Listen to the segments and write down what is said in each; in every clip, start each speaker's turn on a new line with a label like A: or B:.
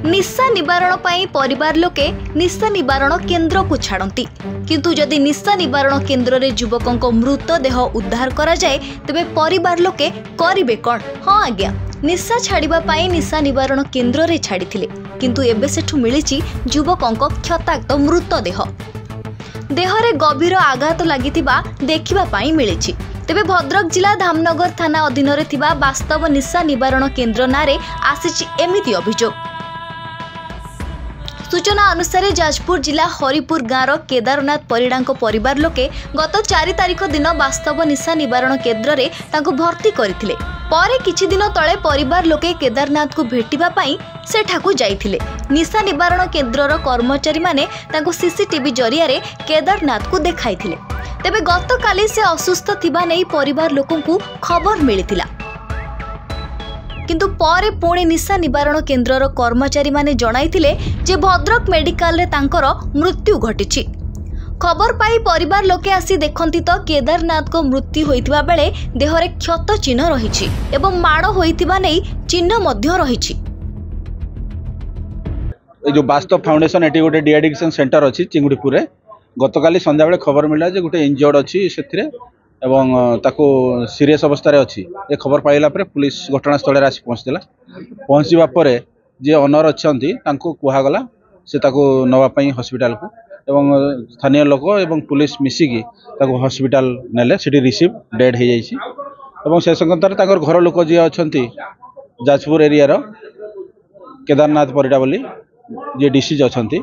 A: निशा निवारण पाई परिवार लोके निशा निवारण केन्द्र को छाड़ती किंतु जदि निशा निवारण केन्द्र रे युवकों मृतदेह उद्धार करा जाए तेबे परिवार लोके करिवे कोन। हाँ आज्ञा निशा छाड़िबा पाई निशा निवारण केन्द्र रे छाड़िथिले किंतु एबे सेठु मिलिछि युवकों क्षताक्त मृतदेह। देहरे गभीर आघात लागिथिबा देखिबा पाई मिलिछि। तेबे भद्रक जिला धामनगर थाना अधीन रे थिबा वास्तव निशा निवारण केन्द्र नारे आसिछि एमिति अभियोग। सूचना अनुसार जाजपुर जिला हरिपुर गाँव केदारनाथ परिड़ा परिवार लोके गत 4 तारिख दिन वास्तव निशा निवारण केन्द्र रे तांको भर्ती करथिले। परे किछि दिन तळे परिवार लोके केदारनाथ को भेटिबा पाई सेठाकू जाइथिले। निशा निवारण केन्द्रर कर्मचारी माने तांको सीसीटीवी जरिया रे केदारनाथ को देखाइथिले। तेबे गत काली से असुस्थ थिबा नै परिवार लोकंकू खबर मिलिथिला किंतु परे पुणे निशा निवारण केन्द्रर कर्मचारी माने जणाइथिले जे भद्रक मेडिकल रे तांकर मृत्यु घटिछि। खबर पाई परिवार लोके आसी देखंती तो केदारनाथ को मृत्यु होइतिबा बेले देहरे क्षत चिन्ह रहिछि एवं माड़ होइतिबा नै चिन्ह मध्य रहिछि।
B: ए जो वास्तव फाउंडेशन एटी गोटे डिएडिक्शन सेंटर अछि चिंगुडीपुर रे गतकाली संध्या बेले खबर मिला जे गोटे इंजर्ड अछि सेथिरे एवं ताको सीरियस अवस्था रे अछि। ए खबर पाइला पर पुलिस घटनास्थल रे आसी पहुंचला। पहुंचीबा परे जे ऑनर अछंती तांको कुहा गला से ताको नवा पई हॉस्पिटल को एवं स्थानीय लोक एवं पुलिस मिसिकी ताको हॉस्पिटल नेले सिटी रिसीव डेड हे जाइछि एवं से संगतर ताकर घर लोक जे अछंती जाजपुर एरिया रो केदारनाथ परिडा बोली जे डिसीज अछंती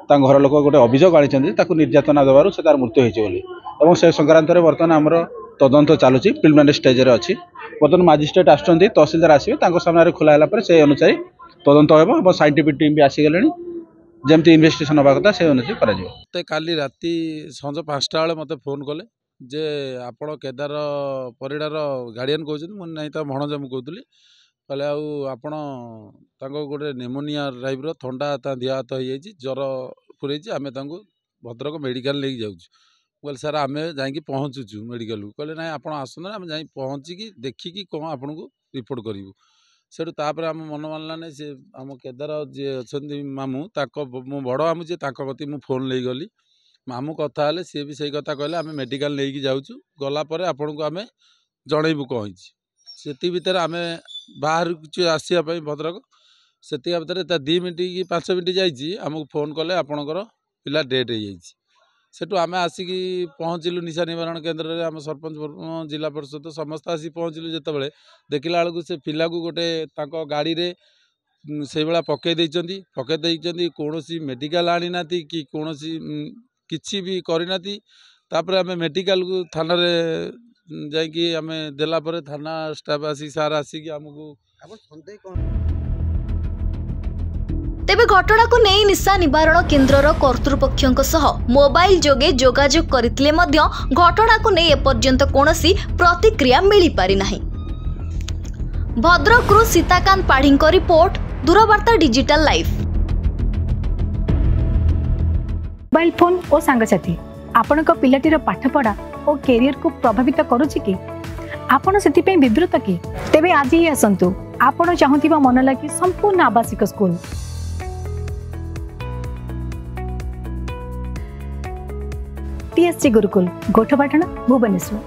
B: तांको घर लोक गोटे अभियोग आनिछंती ताको निर्यातना देबारु से तार मृत्यु हेछि बोली एवं से संक्रांत रे वर्तमान हमर तदंत चालुछि प्रिलिमिनरी स्टेज रे अछि। वर्तमान मजिस्ट्रेट आछंती तहसीलदार आसीबे तांको सामने खुला हैला पर से अनुसार तदंत हेबो एवं साइंटिफिक टीम भी आसी गेलेनी जेमती इन्वेस्टिगेशन होबा कथा से अनुसार करा जिवो।
C: ते काली राती संज 5टा बेले मते फोन कले जे आपण केदार परिडार गार्डियन कहउछन मन नै त भणज मु कहउतली कहले आउ आपण तांको गोटे निमोनिया टाइप रो ठंडा ता दिया त होई जाई ज्वर पुरैछि आमे तांको भद्रक मेडिकल लेके जाउछु। बोल सर आमे जाई पहुँचुचु मेडिकल कहले ना आप आसन आम जा पहुँचिकी देखिकी कौन आपन को रिपोर्ट करूँ से आम मन मानला ना से आम केदार जी अच्छा मामू मो बड़ मामू जी कति मु फोन ले गली मामू कथा सी भी सही कथा कहले आम मेडिकल नहीं जाऊँ गलापर आपण को आम जनइबू कहीं से भितर आम बाहर आसवाई भद्रक से भितर 2 मिनट कि 5 मिनट जामको फोन कले आपणकर पिला डेड हो जाइए सेठू आम आसिकी पहुँचलु निशा निवारण केन्द्र में आम सरपंच जिला परिषद समस्त आसी पहुँचलु जिते देखला बेलू से पिला को गोटे गाड़ी रे से भाया पकई कौन मेडिकल आनी ना कि कौन किसी भी करना तापर आम मेडिकल को थाना रे जाकि आम देला पर थाना स्टाफ आसी सार आसिक आमको
A: तेबे घटना को नहीं निशा निवारण केन्द्रर कर्तृपक्षों सह मोबाइल जोगे जोगाजोग करथिले मध्य घटना को नहीं एपर्यंत कोनोसी प्रतिक्रिया मिली पारि नाही। भद्रकरू सीताकांत पाढ़ीଙ୍କ रिपोर्ट दूरवार्ता डिजिटल लाइफ।
D: मोबाइल फोन और सांगसाथी आपणक पिलाटीर पाठपढ़ा और कैरियर को प्रभावित करुछि कि आपण सेतिपई विब्रत कि तेबे आज ही आसंतु आपण चाहुथिबा मन लागी संपूर्ण आवासिक स्कूल TSG गुरुकुल गोठपाटण भुवनेश्वर।